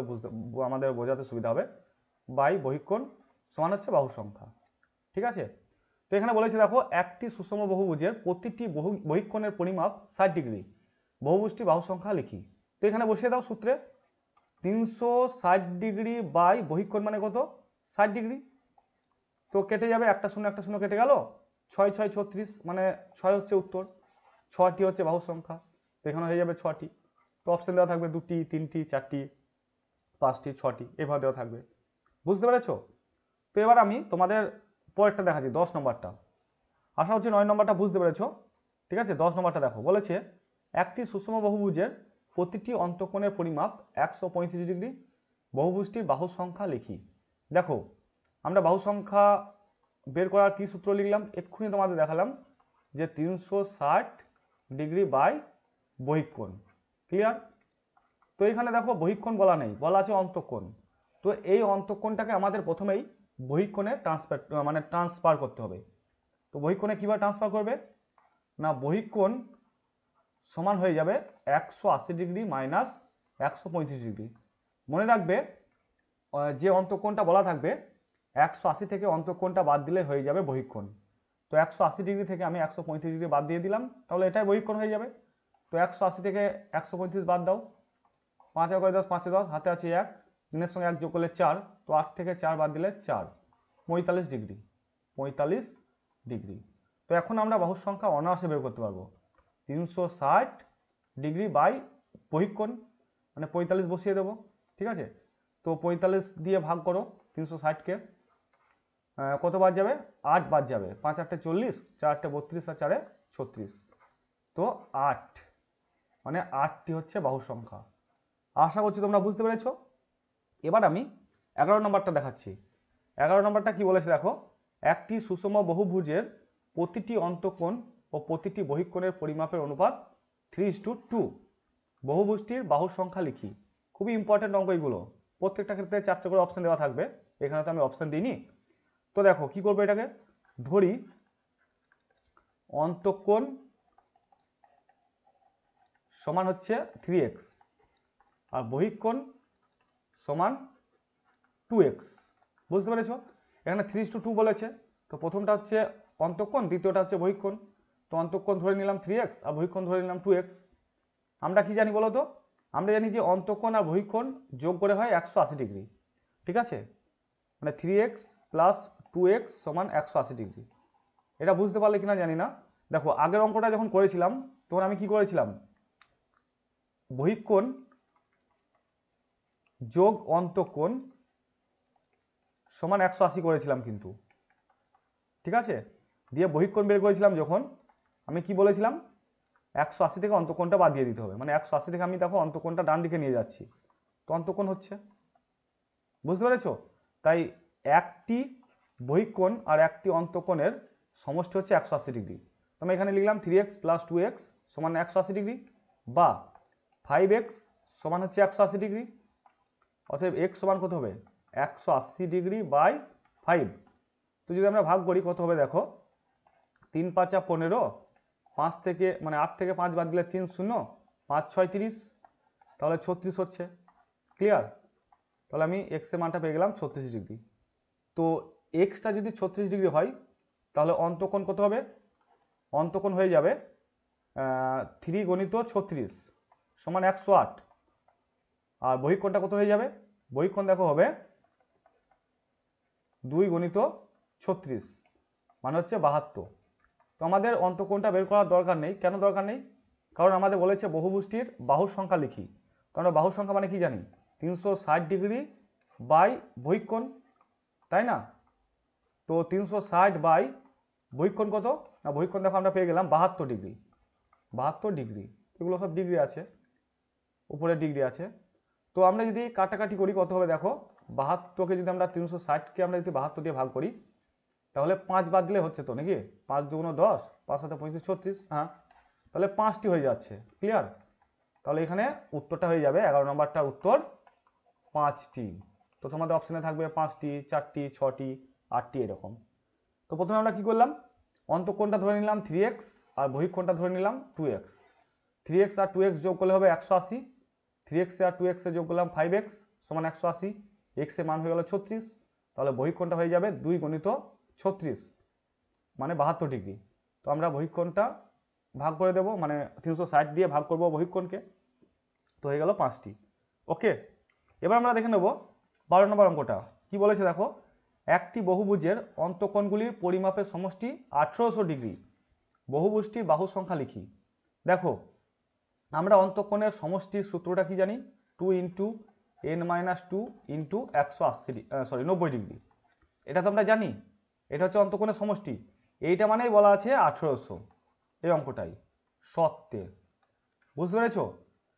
আমাদের বোঝাতে সুবিধা হবে। বাই বহিঃকোণ সমান হচ্ছে বাহু সংখ্যা। ঠিক আছে, তো এখানে বলেছে দেখো একটি সুষম বহুভুজের প্রতিটি বহিঃকোণের পরিমাপ 60 ডিগ্রি, বহুভুজটি বাহু সংখ্যা লিখি। তো এখানে বসিয়ে দাও সূত্রে, 360 ডিগ্রি বাই বহিঃকোণ মানে কত, 60 ডিগ্রি। তো কেটে যাবে, একটা শূন্য কেটে গেল, 6 6 36, মানে 6 হচ্ছে উত্তর, 6টি হচ্ছে বাহু সংখ্যা, তো এখানে হয়ে যাবে 6টি। তো অপশন দেওয়া থাকবে 2টি 3টি 4টি 5টি 6টি, এভাবে দেওয়া থাকবে। বুঝতে পেরেছো? তো এবার আমি তোমাদের পরেরটা দেখাচ্ছি, 10 নম্বরটা। আশা হচ্ছে 9 নম্বরটা বুঝতে পেরেছো। ঠিক আছে, 10 নম্বরটা দেখো, বলেছে একটি সুষম বহুভুজের প্রতিটি অন্তঃকোণের পরিমাপ 135 ডিগ্রি, বহুভুজটির বাহু সংখ্যা লিখি। দেখো আমরা বাহু সংখ্যা বের করার কি সূত্র লিখলাম, এক্ষুনি তোমাদের দেখালাম যে 360 ডিগ্রি বাই বহিঃকোণ। ক্লিয়ার? তো এখানে দেখো বহিঃকোণ বলা নেই, বলা আছে অন্তঃকোণ। তো এই অন্তঃকোণটাকে আমাদের প্রথমেই বহিঃকোণে ট্রান্সফার করতে হবে। তো বহিঃকোণে কীভাবে ট্রান্সফার করবে না, বহিঃকোণ সমান হয়ে যাবে 180 ডিগ্রি মাইনাস 135 ডিগ্রি। মনে রাখবে যে অন্তঃকোণটা বলা থাকবে 180 থেকে অন্তঃকোণটা বাদ দিলে হয়ে যাবে বহিঃকোণ। তো 180 ডিগ্রি থেকে আমি 135 ডিগ্রি বাদ দিয়ে দিলাম, তাহলে এটাই বহিঃকোণ হয়ে যাবে। তো 180 থেকে 135 বাদ দাও, 5 আর 10 5 10, হাতে আছে 1, 3 এর সঙ্গে 1 যোগ করলে 4, তো 8 থেকে 4 বাদ দিলে 4, 45 ডিগ্রি, 45 ডিগ্রি। তো এখন আমরা বাহুর সংখ্যা অনায়াসে বের করতে পারবো। 360 ডিগ্রি বাই বহিঃকোণ মানে 45 বসিয়ে দেবো। ঠিক আছে, তো 45 দিয়ে ভাগ করো 360কে, কত বাদ যাবে, 8 বাদ যাবে, 5 8 40, 4 32 আর 4 36, তো 8, মানে 8টি হচ্ছে বাহু সংখ্যা। আশা করছি তোমরা বুঝতে পেরেছো। এবার আমি 11 নম্বরটা দেখাচ্ছি। 11 নম্বরটা কি বলেছে দেখো, একটি সুষম বহুভুজের প্রতিটি অন্তঃকোণ ও প্রতিটি বহিঃকোণের পরিমাপের অনুপাত 3:2, বহুভুজটির বাহু সংখ্যা লিখি। খুবই ইম্পর্টেন্ট অঙ্ক এগুলো, প্রত্যেকটা ক্ষেত্রে 4টে করে অপশন দেওয়া থাকবে, এখানে তো আমি অপশন দিইনি। তো দেখো কি করবো, এটাকে ধরি অন্তঃকোণ সমান হচ্ছে 3x আর বহিঃকোণ সমান 2x। বুঝতে পেরেছো? এখানে 3:2 বলেছে, তো প্রথমটা হচ্ছে অন্তঃকোণ, দ্বিতীয়টা হচ্ছে বহিঃকোণ। তো অন্তঃকোণ ধরে নিলাম 3x আর বহিঃকোণ ধরে নিলাম 2x। আমরা কি জানি বলো তো, আমরা জানি যে অন্তঃকোণ আর বহিঃকোণ যোগ করে হয় 180 ডিগ্রি। ঠিক আছে, মানে 3x প্লাস 2x সমান 180 ডিগ্রি। এটা বুঝতে পারলে কিনা জানি না। দেখো আগের অঙ্কটা যখন করেছিলাম তখন আমি কি করেছিলাম, বহিঃকোণ যোগ অন্তঃকোণ সমান 180 করেছিলাম কিন্তু, ঠিক আছে। দিয়ে বহিঃকোণ বের করেছিলাম যখন, আমি কি বলেছিলাম 180 থেকে অন্তঃকোণটা বাদ দিয়ে দিতে হবে, মানে 180 থেকে আমি দেখো অন্তঃকোণটা ডান দিকে নিয়ে যাচ্ছি, তো অন্তঃকোণ হচ্ছে, বুঝতে পেরেছো। তাই একটি বহিঃকোণ আর একটি অন্তঃকোণের সমষ্টি হচ্ছে 180 ডিগ্রি। তো আমি এখানে লিখলাম 3x + 2x সমান 180 ডিগ্রি, বা 5x সমান হচ্ছে 180 ডিগ্রি। অতএব x সমান কত হবে, 180 ডিগ্রি বাই 5। তো যদি আমরা ভাগ করি কত হবে দেখো, 3 × 5 = 15, 5 থেকে মানে 8 থেকে 5 বাদ দিলে 3 0, 5 6 30, তাহলে 36 হচ্ছে। ক্লিয়ার? তাহলে আমি x এর মানটা পেয়ে গেলাম 36 ডিগ্রি। তো এক্সটা যদি 36 ডিগ্রি হয় তাহলে অন্তঃকোণ কত হবে, অন্তঃকোণ হয়ে যাবে 3 × 36 সমান 108। আর বহিঃকোণটা কত হয়ে যাবে, বহিঃকোণ দেখো হবে 2 × 36 মানে হচ্ছে 72। তো আমাদের অন্তঃকোণটা বের করার দরকার নেই। কেন দরকার নেই, কারণ আমাদের বলেছে বহুভুজটির বাহুর সংখ্যা লিখি। তো আমরা বাহুর সংখ্যা মানে কি জানি, 360 ডিগ্রি বাই বহিঃকোণ, তাই না। তো 360 বাই বহিঃকোণ কত না, বহিঃকোণ দেখো আমরা পেয়ে গেলাম 72 ডিগ্রি। 72 ডিগ্রি, এগুলো সব ডিগ্রি আছে, উপরে ডিগ্রি আছে। তো আমরা যদি কাটাকাটি করি কত হবে দেখো, 72কে যদি আমরা 360কে আমরা যদি 72 দিয়ে ভাগ করি তাহলে 5 বাদ দিলে হচ্ছে তো নাকি, 5 × 2 = 10, 5 × 7 = 35, 36, হ্যাঁ তাহলে 5টি হয়ে যাচ্ছে। ক্লিয়ার? তাহলে এখানে উত্তরটা হয়ে যাবে 11 নম্বরটার উত্তর 5টি। তো তোমাদের অপশানে থাকবে 5টি, 4টি, 6টি, 8টি এরকম। তো প্রথমে আমরা কি করলাম, অন্তঃকোণটা ধরে নিলাম 3x আর বহিঃকোণটা ধরে নিলাম 2x। 3x আর 2x যোগ করলে হবে 180, 3x আর 2x এ যোগ করলাম 5x সমান 180, x এর মান হয়ে গেল 36, তাহলে বহিঃকোণটা হয়ে যাবে 2 × 36 মানে 72 ডিগ্রি। তো আমরা বহিঃকোণটা ভাগ করে দেবো, মানে 360 দিয়ে ভাগ করব বহিঃকোণকে, তো হয়ে গেল 5টি। ওকে, এবার আমরা দেখে নেব 12 নম্বর অঙ্কটা কি বলেছে দেখো, একটি বহুভুজের অন্তঃকোণগুলির পরিমাপের সমষ্টি 1800 ডিগ্রি, বহুভুজটির বাহুর সংখ্যা লিখি। দেখো আমরা অন্তঃকোণের সমষ্টির সূত্রটা কি জানি, 2 × n - 2 × 90 ডিগ্রি। এটা তো আমরা জানি, এটা হচ্ছে অন্তঃকোণের সমষ্টি, এইটা মানেই বলা আছে 1800, এই অঙ্কটাই সত্যে। বুঝতে পেরেছ?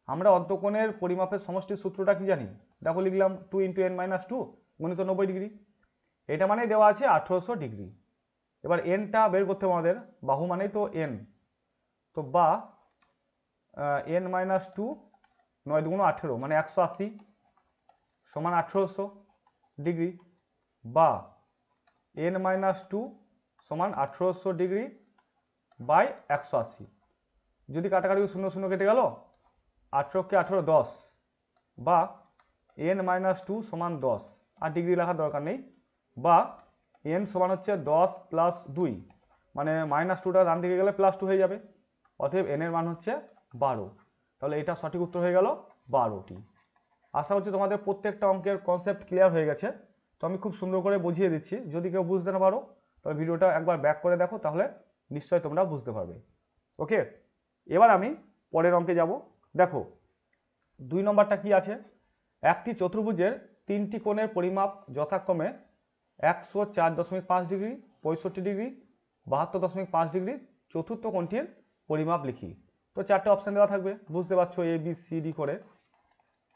আমরা অন্তঃকোণের পরিমাপের সমষ্টির সূত্রটা কি জানি, দেখো লিখলাম 2 × n - 2 × 90 ডিগ্রি, এটা মানেই দেওয়া আছে 1800 ডিগ্রি। এবার এনটা বের করতে হবে আমাদের, বাহু মানেই তো এন, তো বা n - 2 9 × 18 মানে 180 সমান 1800 ডিগ্রি, বা n - 2 সমান 1800 ডিগ্রি বাই 180। যদি কাটাকাটি 0 0 কেটে গেল, 18কে 18 10, বা n - 2 সমান 10, আর ডিগ্রি লেখার দরকার নেই, বা n সমান হচ্ছে 10 + 2 মানে -2টা ডান দিকে গেলে +2 হয়ে যাবে, অতএব n এর মান হচ্ছে 12। তাহলে এটা সঠিক উত্তর হয়ে গেল 12টি। আশা করছি তোমাদের প্রত্যেকটা অঙ্কের কনসেপ্ট ক্লিয়ার হয়ে গেছে। তো আমি খুব সুন্দর করে বুঝিয়ে দিচ্ছি, যদি কেউ বুঝতে না পারো তবে ভিডিওটা একবার ব্যাক করে দেখো, তাহলে নিশ্চয়ই তোমরা বুঝতে পারবে। ওকে, এবার আমি পরের অঙ্কে যাব। দেখো 2 নম্বরটা কি আছে, একটি চতুর্ভুজের 3টি কোণের পরিমাপ যথাক্রমে 104.5 ডিগ্রি, 65 ডিগ্রি, 72.5 ডিগ্রি, চতুর্থ কোণটির পরিমাপ লিখি। তো 4টে অপশান দেওয়া থাকবে, বুঝতে পারছো এ বি সি ডি করে।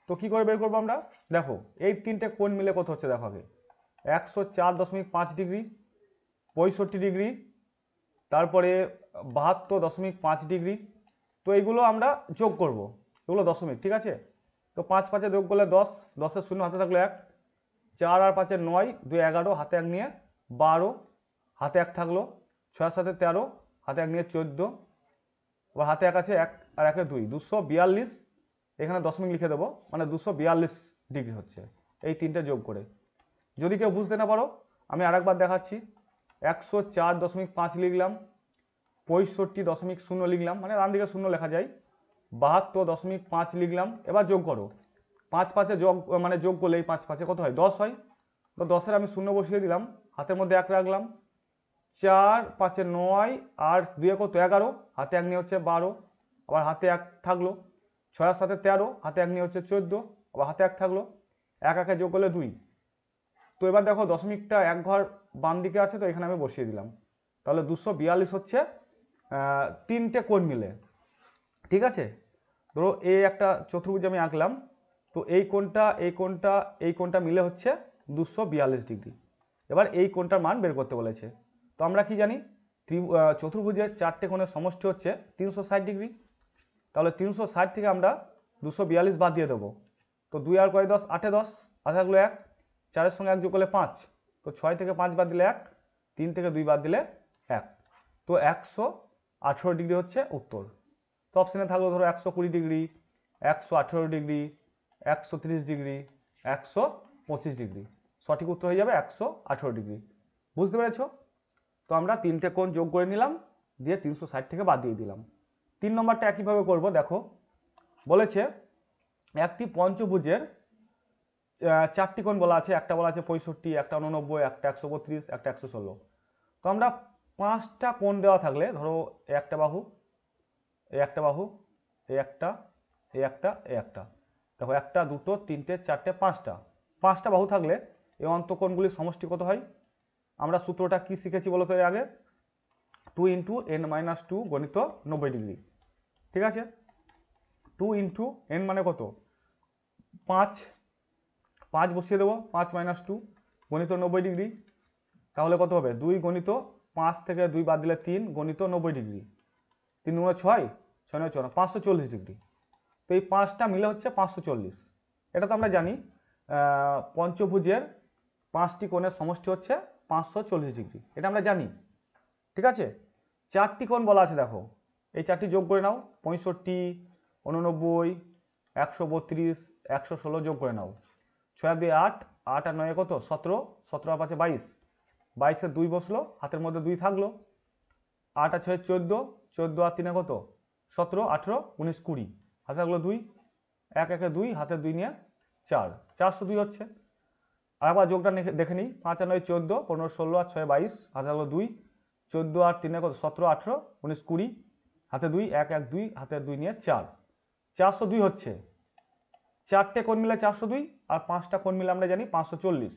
তো কি করে বের করবো আমরা, দেখো এই 3টে কোণ মিলে কত হচ্ছে দেখো আগে, 104.5 ডিগ্রি, 65 ডিগ্রি, তারপরে 72.5 ডিগ্রি। তো এইগুলো আমরা যোগ করব, এগুলো দশমিক, ঠিক আছে। তো 5 5 যোগ করলে 10, 10-এর 0 হাতে থাকলো 1, 4 আর 5 9, 2 11, হাতে 1 নিয়ে 12, হাতে 1 থাকলো, 6 আর 7 13, হাতে 1 নিয়ে 14, আবার হাতে 1 আছে, 1 আর 1 2, 242, এখানে দশমিক লিখে দেবো, মানে 242 ডিগ্রি হচ্ছে এই 3টে যোগ করে। যদি কেউ বুঝতে না পারো আমি আরেকবার দেখাচ্ছি, 104.5 লিখলাম, 65.0 লিখলাম, মানে ডান দিকে 0 লেখা যায়, 72.5 লিখলাম। এবার যোগ করো, 5 5 যোগ মানে যোগ করলে এই 5 5 কত হয়, 10 হয়। তো 10-এর আমি 0 বসিয়ে দিলাম, হাতের মধ্যে 1 রাখলাম, 4 5 9 আর 2 কত 11, হাতে 1 নিয়ে হচ্ছে 12, আবার হাতে 1 থাকলো, 6 আর 7 13, হাতে 1 নিয়ে হচ্ছে 14, আবার হাতে 1 থাকলো, 1 1 যোগ করলে 2। তো এবার দেখো দশমিকটা এক ঘর বাম দিকে আছে, তো এখানে আমি বসিয়ে দিলাম। তাহলে 242 হচ্ছে তিনটে কোণ মিলে। ঠিক আছে, ধরো এই একটা চতুর্ভুজ আমি আঁকলাম, তো এই কোণটা এই কোণটা এই কোণটা মিলে হচ্ছে 242 ডিগ্রি। এবার এই কোণটার মান বের করতে বলেছে। তো আমরা কি জানি, চতুর্ভুজের চারটে কোণের সমষ্টি হচ্ছে 360 ডিগ্রি। তাহলে 360 থেকে আমরা 242 বাদ দিয়ে দেবো। তো 2 আর কয় 10, 8 10, আর থাকলো 1, 4-এর সঙ্গে 1 যোগ করলে 5, তো 6 থেকে 5 বাদ দিলে 1, 3 থেকে 2 বাদ দিলে 1, তো 118 ডিগ্রি হচ্ছে উত্তর। তো অপশানে থাকলো ধরো 120 ডিগ্রি, 118 ডিগ্রি, 130 ডিগ্রি, 125 ডিগ্রি। সঠিক উত্তর হয়ে যাবে 118 ডিগ্রি। বুঝতে পেরেছো? তো আমরা তিনটে কোণ যোগ করে নিলাম, দিয়ে 360 থেকে বাদ দিয়ে দিলাম। 3 নম্বরটা একইভাবে করব। দেখো বলেছে একটি পঞ্চভুজের চারটি কোণ বলা আছে, একটা বলা আছে 65, একটা 89, একটা 132, একটা 116। তো আমরা 5টা কোণ দেওয়া থাকলে, ধরো একটা বাহু, এই একটা বাহু, এই একটা, এই একটা, এই একটা, দেখো 1 2 3 4 5টা বাহু থাকলে এই অন্তঃকোণগুলির সমষ্টি কত হয়? আমরা সূত্রটা কি শিখেছি বলো তো এর আগে? 2 × n - 2 গণিত 90 ডিগ্রি। ঠিক আছে, 2 × n মানে কত? 5, 5 বসিয়ে দেবো, 5 - 2 গণিত 90 ডিগ্রি। তাহলে কত হবে? 2 গণিত 5 থেকে 2 বাদ দিলে 3 গণিত 90 ডিগ্রি, 3 × 6, 6 × 4 540 ডিগ্রি। তো এই 5টা মিলে হচ্ছে 540। এটা তো আমরা জানি পঞ্চভুজের 5টি কোণের সমষ্টি হচ্ছে 540 ডিগ্রি, এটা আমরা জানি। ঠিক আছে, 4টি কোণ বলা আছে, দেখো এই 4টি যোগ করে নাও, 65, 89, 132, 116 যোগ করে নাও। 6 আর 2 8, 8 আর 9 কত 17, 17 আর 5 22, 22-এ 2 বসলো, হাতের মধ্যে 2 থাকলো, 8 আর 6 14, 14 আর 3 কত 17, 18, 19, 20, হাতে থাকলো 2, 1 1 2, হাতে 2 নিয়ে 4, 402 হচ্ছে। আর একবার যোগটা দেখে নিই, 5 আর 9 14, 15 16 আর 6 22, হাতে থাকলো 2, 14 আর 3 কত 17, 18, 19, 20, হাতে 2, 1 1 2, হাতে 2 নিয়ে 4, 402 হচ্ছে। চারটে কোণ মিলে 402, আর 5টা কোণ মিলে আমরা জানি 540।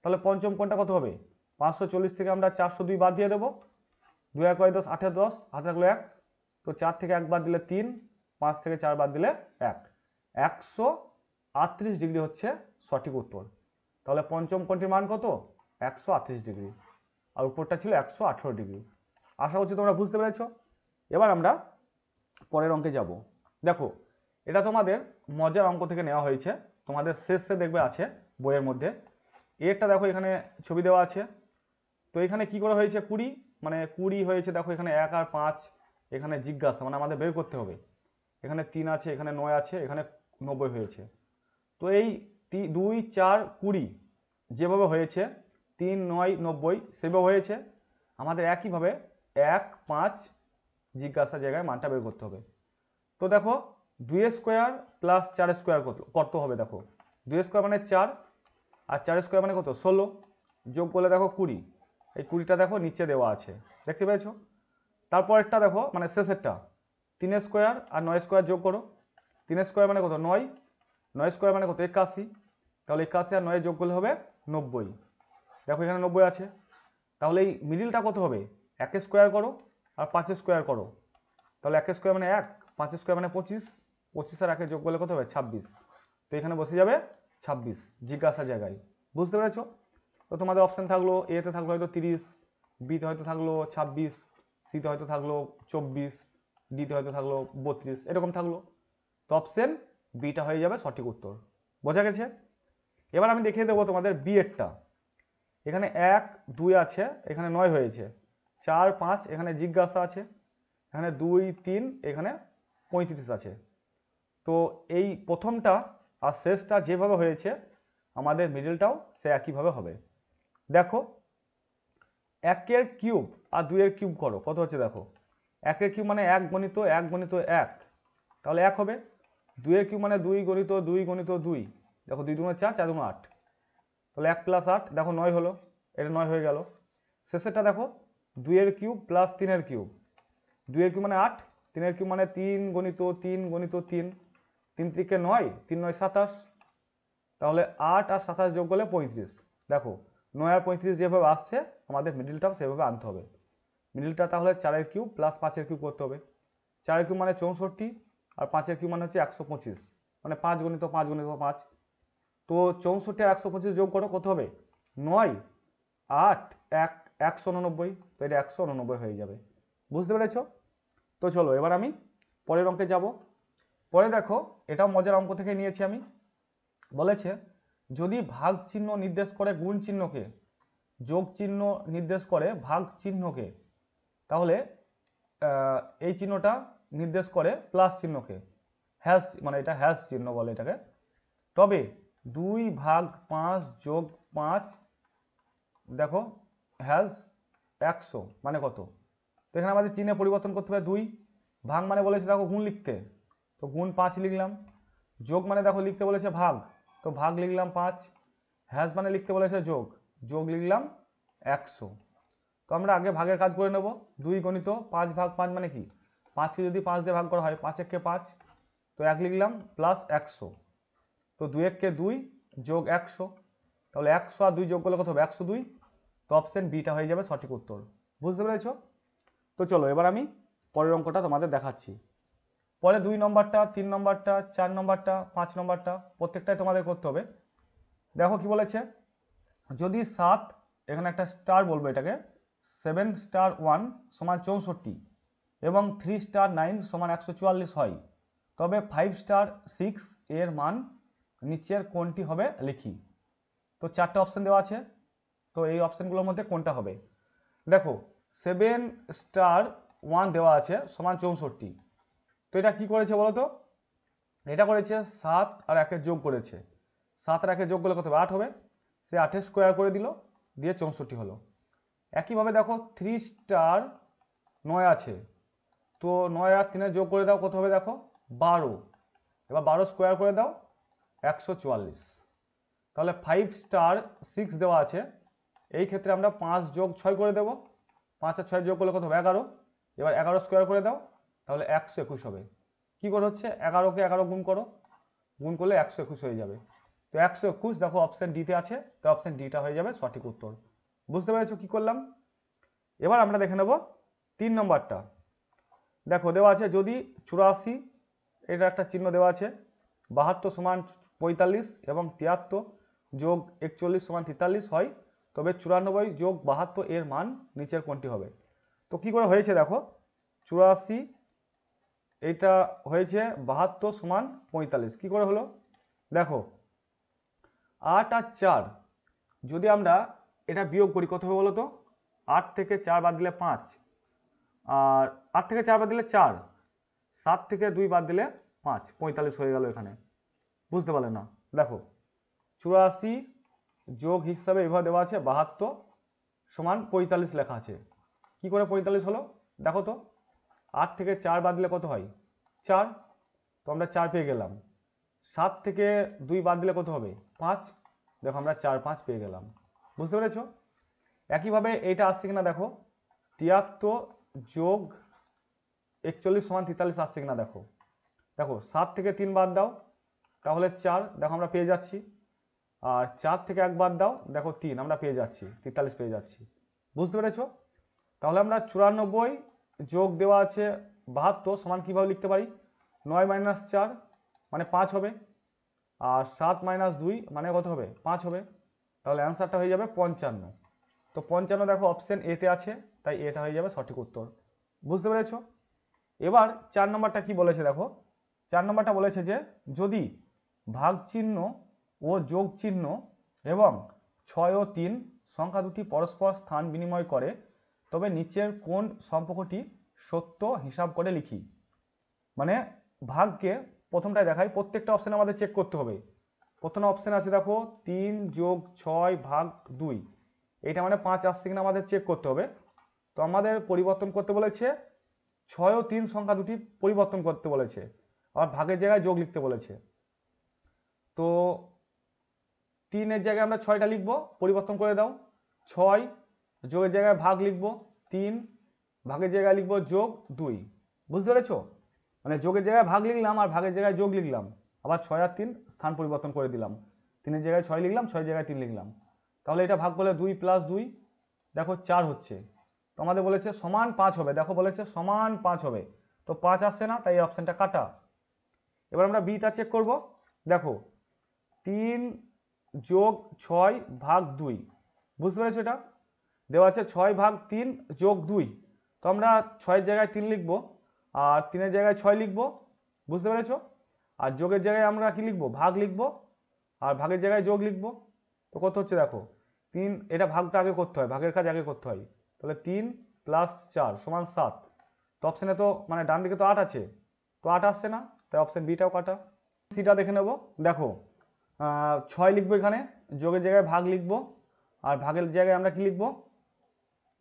তাহলে পঞ্চম কোণটা কত হবে? 540 থেকে আমরা 402 বাদ দিয়ে দেবো, 2 1 10, 8 10, হাতে থাকলো 1, তো 4 থেকে 1 বাদ দিলে 3, 5 থেকে 4 বাদ দিলে 1, 138 ডিগ্রি হচ্ছে সঠিক উত্তর। তাহলে পঞ্চম কোণটির মান কত? 138 ডিগ্রি, আর উপরটা ছিল 118 ডিগ্রি। আশা করছি তোমরা বুঝতে পেরেছ। এবার আমরা পরের অঙ্কে যাব। দেখো এটা তোমাদের মজার অঙ্ক থেকে নেওয়া হয়েছে, তোমাদের শেষে দেখবে আছে বইয়ের মধ্যে। এরটা দেখো এখানে ছবি দেওয়া আছে, তো এখানে কি করে হয়েছে 20, মানে 20 হয়েছে। দেখো এখানে 1 আর 5, এখানে জিজ্ঞাসা মানে আমাদের বের করতে হবে। এখানে 3 আছে, এখানে 9 আছে, এখানে 90 হয়েছে। তো এই 2 4 20 যেভাবে হয়েছে, 3 9 90 সেভাবে হয়েছে। আমাদের একইভাবে 1 5 জিজ্ঞাসা জায়গায় মানটা বের করতে হবে। তো দেখো 2 স্কোয়ার প্লাস 4 স্কোয়ার কত হবে? দেখো 2 স্কোয়ার মানে 4, আর 4 স্কোয়ার মানে কত 16, যোগ করলে দেখো 20। এই 20টা দেখো নিচে দেওয়া আছে, দেখতে পেয়েছো? তারপরেরটা দেখো মানে শেষেরটা, 3 স্কোয়ার আর 9 স্কোয়ার যোগ করো। 3 স্কোয়ার মানে কত 9, 9 স্কোয়ার মানে কত 81, তাহলে 81 আর 9 যোগ করলে হবে 90। দেখো এখানে 90 আছে, তাহলে এই মিডিলটা কত হবে? 1 স্কোয়ার করো আর 5 স্কোয়ার করো, তাহলে 1 স্কোয়ার মানে 1, 5 স্কোয়ার মানে 25, 25 আর 1 যোগ করলে কত হবে 26। তো এখানে বসে যাবে 26 জিজ্ঞাসা জায়গায়। বুঝতে পেরেছো? তো তোমাদের অপশান থাকলো, এতে থাকলো হয়তো 30, বিতে হয়তো থাকলো 26, সিতে হয়তো থাকলো 24, ডিতে হয়তো থাকলো 32, এরকম থাকলো। তো অপশন বিটা হয়ে যাবে সঠিক উত্তর। বোঝা গেছে? এবার আমি দেখিয়ে দেবো তোমাদের বি এরটা। এখানে 1 2 আছে, এখানে 9 হয়েছে, 4 5 এখানে জিজ্ঞাসা আছে, এখানে 2 3 এখানে 35 আছে। তো এই প্রথমটা আর শেষটা যেভাবে হয়েছে, আমাদের মিডলটাও সে একইভাবে হবে। দেখো 1 এর কিউব আর 2 এর কিউব করো, কত হচ্ছে দেখো। 1 এর কিউব মানে 1 গণিত 1 গণিত 1, তাহলে 1 হবে। 2 এর কিউব মানে 2 গণিত 2 গণিত 2, দেখো 2 2 4, 4 2 8, তাহলে 1 + 8 দেখো 9 হলো, এটা 9 হয়ে গেল। শেষেরটা দেখো 2 এর কিউব প্লাস 3 এর কিউব, 2 এর কিউব মানে 8, 3 এর কিউব মানে 3 গণিত 3 গণিত 3, 3 3 9, 3 9 27, তাহলে 8 আর 27 যোগ করলে 35। দেখো 9 আর 35 যেভাবে আসছে আমাদের মিডিলটাও সেভাবে আনতে হবে। মিডিলটা তাহলে 4 এর কিউব প্লাস 5 এর কিউব করতে হবে। 4 এর কিউব মানে 64 আর 5 এর কিউব মানে হচ্ছে 125, মানে 5 গণিত 5 গণিত 5। তো 64 আর 125 যোগ করো, কত হবে? 9 8 1 189, তো এটা 189 হয়ে যাবে। বুঝতে পেরেছো? তো চলো এবার আমি পরের অঙ্কে যাব। পরে দেখো, এটাও মজার অঙ্ক থেকে নিয়েছি আমি। বলেছে যদি ভাগ চিহ্ন নির্দেশ করে গুণ চিহ্নকে, যোগ চিহ্ন নির্দেশ করে ভাগ চিহ্নকে, তাহলে এই চিহ্নটা নির্দেশ করে প্লাস চিহ্নকে, হ্যাশ মানে এটা হ্যাশ চিহ্ন বলে এটাকে। তবে 2/5 যোগ 5, দেখো হ্যাশ 100 মানে কত? তো এখানে আমাদের চিহ্নে পরিবর্তন করতে হবে 2, ভাগ মানে বলেছে দেখো গুণ লিখতে, তো গুণ 5 লিখলাম, যোগ মানে দেখো লিখতে বলেছে ভাগ, তো ভাগ লিখলাম 5, হ্যাশ মানে লিখতে বলেছে যোগ, যোগ লিখলাম 100। তো আমরা আগে ভাগের কাজ করে নেব। 2 গণিত 5/5 মানে কি? 5কে যদি 5 দিয়ে ভাগ করা হয়, 5 একে 5, তো 1 লিখলাম প্লাস 100, তো 2 একে 2 যোগ 100, তাহলে 100 আর 2 যোগ করলে কত হবে? 102। তো অপশন বিটা হয়ে যাবে সঠিক উত্তর। বুঝতে পেরেছো? তো চলো এবার আমি পরের অঙ্কটা তোমাদের দেখাচ্ছি। পরে 2 নম্বরটা, 3 নম্বরটা, 4 নম্বরটা, 5 নম্বরটা প্রত্যেকটাই তোমাদের করতে হবে। দেখো কি বলেছে, যদি 7, এখানে একটা স্টার বলবো এটাকে, 7 স্টার 1 সমান 64 এবং 3 স্টার 9 সমান 144 হয়, তবে 5 স্টার 6 এর মান নিচের কোনটি হবে লিখি। তো 4টে অপশন দেওয়া আছে, তো এই অপশনগুলোর মধ্যে কোনটা হবে? দেখো 7 স্টার 1 দেওয়া আছে সমান 64, তো এটা কি করেছে বলো তো? এটা করেছে 7 আর 1 যোগ করেছে, 7 আর 1 যোগ করলে কত হবে? 8 হবে, সে 8 স্কোয়ার করে দিল, দিয়ে 64 হলো। একইভাবে দেখো 3 স্টার 9 আছে, তো 9 আর 3 যোগ করে দাও, কত হবে দেখো? 12, এবার 12 স্কোয়ার করে দাও, 144। তাহলে 5 স্টার 6 দেওয়া আছে, এই ক্ষেত্রে আমরা 5 যোগ 6 করে দেবো, 5 আর 6 যোগ করলে কত হবে? 11, এবার 11 স্কোয়ার করে দাও, তাহলে 121 হবে। কি করে হচ্ছে? 11কে 11 গুণ করো, গুণ করলে 121 হয়ে যাবে। তো 121 দেখো অপশন ডিতে আছে, তো অপশন ডিটা হয়ে যাবে সঠিক উত্তর। বুঝতে পেরেছো কি করলাম? এবার আমরা দেখে নেব 3 নম্বরটা। দেখো দেওয়া আছে যদি 84, এটা একটা চিহ্ন দেওয়া আছে, 72 সমান 45 এবং 73 যোগ 41 সমান 43 হয়, তবে 94 যোগ 72 এর মান নিচের কোনটি হবে? তো কি করে হয়েছে দেখো, 84 এটা হয়েছে 72 সমান 45, কি করে হলো? দেখো 8 আর 4 যদি আমরা এটা বিয়োগ করি, কত হবে বলো তো? 8 থেকে 4 বাদ দিলে 5, আর 8 থেকে 4 বাদ দিলে 4, 7 থেকে 2 বাদ দিলে 5, 45 হয়ে গেল এখানে। বুঝতে পারলে না? দেখো 84 যোগ হিসাবে এভাবে দেওয়া আছে 72 সমান 45 লেখা আছে, কি করে 45 হলো দেখো তো? 8 থেকে 4 বাদ দিলে কত হয়? 4, তো আমরা 4 পেয়ে গেলাম। 7 থেকে 2 বাদ দিলে কত হবে? 5, দেখো আমরা 4 5 পেয়ে গেলাম। বুঝতে পেরেছো? একইভাবে এইটা আসছে কিনা দেখো, 73 যোগ 41 সমান 43 আসছে কিনা দেখো। দেখো 7 থেকে 3 বাদ দাও, তাহলে 4, দেখো আমরা পেয়ে যাচ্ছি। আর 4 থেকে 1 বাদ দাও, দেখো 3, আমরা পেয়ে যাচ্ছি 43 পেয়ে যাচ্ছি। বুঝতে পেরেছো? তাহলে আমরা 94 যোগ দেওয়া আছে 72 সমান কীভাবে লিখতে পারি? 9 মাইনাস 4 মানে 5 হবে, আর 7 মাইনাস 2 মানে কত হবে? 5 হবে। তাহলে অ্যান্সারটা হয়ে যাবে 55। তো 55 দেখো অপশন এতে আছে, তাই এটা হয়ে যাবে সঠিক উত্তর। বুঝতে পেরেছো? এবার 4 নম্বরটা কি বলেছে দেখো, 4 নম্বরটা বলেছে যে যদি ভাগ চিহ্ন ও যোগ চিহ্ন এবং 6 ও 3 সংখ্যা দুটি পরস্পর স্থান বিনিময় করে, তবে নিচের কোন সম্পর্কটি সত্য হিসাব করে লিখি। মানে ভাগকে প্রথমটায় দেখাই, প্রত্যেকটা অপশন আমাদের চেক করতে হবে। প্রথম অপশন আছে দেখো 3 যোগ 6 ভাগ 2, এইটা মানে 5 আসছে কিনা আমাদের চেক করতে হবে। তো আমাদের পরিবর্তন করতে বলেছে, 6 ও 3 সংখ্যা দুটি পরিবর্তন করতে বলেছে, আর ভাগের জায়গায় যোগ লিখতে বলেছে। তো 3 এর জায়গায় আমরা 6টা লিখবো, পরিবর্তন করে দাও, 6 যোগের জায়গায় ভাগ লিখবো, 3, ভাগের জায়গায় লিখবো যোগ 2। বুঝতে পেরেছো? মানে যোগের জায়গায় ভাগ লিখলাম আর ভাগের জায়গায় যোগ লিখলাম, আবার 6 আর 3 স্থান পরিবর্তন করে দিলাম, 3-এর জায়গায় 6 লিখলাম, 6-এর জায়গায় 3 লিখলাম। তাহলে এটা ভাগ করলে 2 + 2 দেখো 4 হচ্ছে। তো আমাদের বলেছে সমান 5 হবে, দেখো বলেছে সমান 5 হবে, তো 5 আসছে না, তাই এই অপশানটা কাটা। এবার আমরা বিটা চেক করব। দেখো 3 যোগ 6 ভাগ 2, বুঝতে পেরেছো? এটা দেওয়া আছে 6 ভাগ 3 যোগ 2, তো আমরা 6-এর জায়গায় 3 লিখব আর 3-এর জায়গায় 6 লিখব, বুঝতে পেরেছো? আর যোগের জায়গায় আমরা কি লিখব, ভাগ লিখব, আর ভাগের জায়গায় যোগ লিখব। তো কত হচ্ছে দেখো 3, এটা ভাগটা আগে করতে হয়, ভাগের কাজ আগে করতে হয়। তাহলে 3 + 4 = 7। তো অপশানে তো মানে ডান দিকে তো 8 আছে, তো 8 আসছে না, তাই অপশান বিটাও কাটা। সিটা দেখে নেব। দেখো 6 লিখবো এখানে, যোগের জায়গায় ভাগ লিখবো, আর ভাগের জায়গায় আমরা কি লিখবো,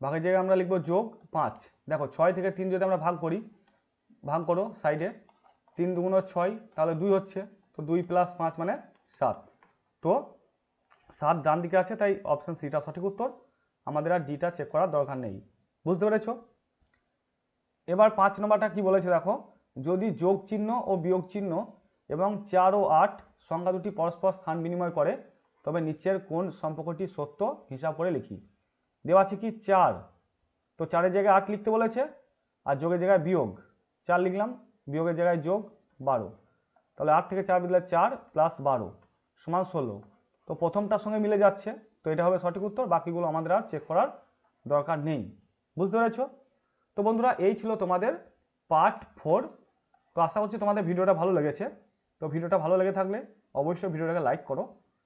ভাগের জায়গায় আমরা লিখবো যোগ 5। দেখো 6 থেকে 3 যদি আমরা ভাগ করি, ভাগ করো সাইডে, 3 × 2 = 6, তাহলে 2 হচ্ছে, তো 2 + 5 মানে 7। তো 7 ডান দিকে আছে, তাই অপশান সিটা সঠিক উত্তর, আমাদের আর ডিটা চেক করার দরকার নেই। বুঝতে পেরেছো? এবার 5 নম্বরটা কি বলেছে দেখো, যদি যোগ চিহ্ন ও বিয়োগ চিহ্ন এবং 4 ও 8 সংখ্যা দুটি পরস্পর স্থান বিনিময় করে, তবে নিচের কোন সম্পর্কটি সত্য হিসাব করে লিখি। দেওয়া আছে কি 4, তো 4-এর জায়গায় 8 লিখতে বলেছে, আর যোগের জায়গায় বিয়োগ 4 লিখলাম, বিয়োগের জায়গায় যোগ 12। তাহলে 8 থেকে 4 দিলে 4 + 12 = 16। তো প্রথমটার সঙ্গে মিলে যাচ্ছে, তো এটা হবে সঠিক উত্তর, বাকিগুলো আমাদের আর চেক করার দরকার নেই। বুঝতে পেরেছো? তো বন্ধুরা, এই ছিল তোমাদের পার্ট 4। তো আশা করছি তোমাদের ভিডিওটা ভালো লেগেছে। তো ভিডিওটা ভালো লেগে থাকলে অবশ্যই ভিডিওটাকে লাইক করো,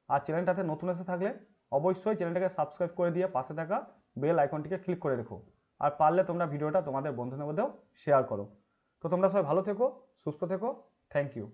আর চ্যানেলটাতে নতুন এসে থাকলে অবশ্যই চ্যানেলটাকে সাবস্ক্রাইব করে দিয়ে পাশে থাকা বেল আইকনটিকে ক্লিক করে রেখো। আর পারলে তোমরা ভিডিওটা তোমাদের বন্ধুদের মধ্যেও শেয়ার করো। তো তোমরা সবাই ভালো থেকো, সুস্থ থেকো। Thank you.